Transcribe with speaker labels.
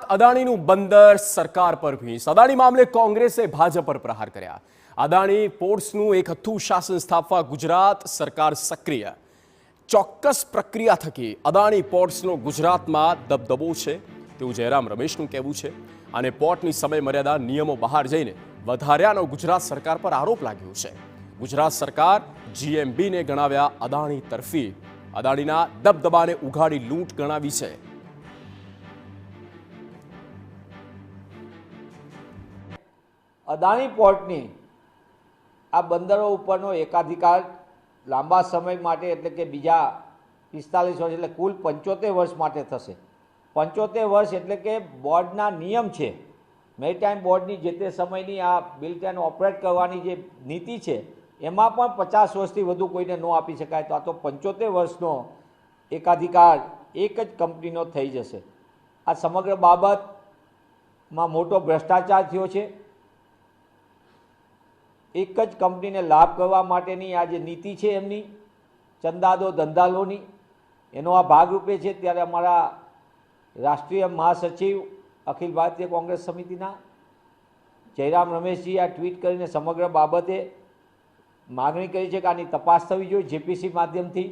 Speaker 1: અદાણીનું બંદર સરકાર પર ભીંસ। અદાણી મામલે કોંગ્રેસે ભાજપ પર પ્રહાર કર્યા। અદાણી પોર્ટ્સનું એક હથ્થું શાસન સ્થાપવા ગુજરાત સરકાર સક્રિય। ચોક્કસ પ્રક્રિયા થકી અદાણી પોર્ટ્સનો ગુજરાતમાં દબદબો છે તેવું જયરામ રમેશનું કહેવું છે અને પોર્ટની સમય મર્યાદા નિયમો બહાર જઈને વધાર્યાનો ગુજરાત સરકાર પર આરોપ લાગ્યો છે। ગુજરાત સરકાર જીએમબીને ગણાવ્યા અદાણી તરફી। અદાણીના દબદબાને ઉઘાડી લૂંટ ગણાવી છે।
Speaker 2: અદાણી પોર્ટની આ બંદરો ઉપરનો એકાધિકાર લાંબા સમય માટે એટલે કે બીજા 45 વર્ષ એટલે કુલ 75 વર્ષ માટે થશે। 75 વર્ષ એટલે કે બોર્ડના નિયમ છે, મેરીટાઈમ બોર્ડની જે તે સમયની આ બિલ્ટ એન્ડ ઓપરેટ કરવાની જે નીતિ છે એમાં પણ 50 વર્ષથી વધુ કોઈને ન આપી શકાય। તો આ તો 75 વર્ષનો એકાધિકાર એક જ કંપનીનો થઈ જશે। આ સમગ્ર બાબતમાં મોટો ભ્રષ્ટાચાર થયો છે। એક જ કંપનીને લાભ કરવા માટેની આ જે નીતિ છે એમની ચંદાદો ધંધાલોની એનો આ ભાગરૂપે છે। ત્યારે અમારા રાષ્ટ્રીય મહાસચિવ અખિલ ભારતીય કોંગ્રેસ સમિતિના જયરામ રમેશજી આ ટ્વીટ કરીને સમગ્ર બાબતે માગણી કરી છે કે આની તપાસ થવી જોઈએ જેપીસી માધ્યમથી।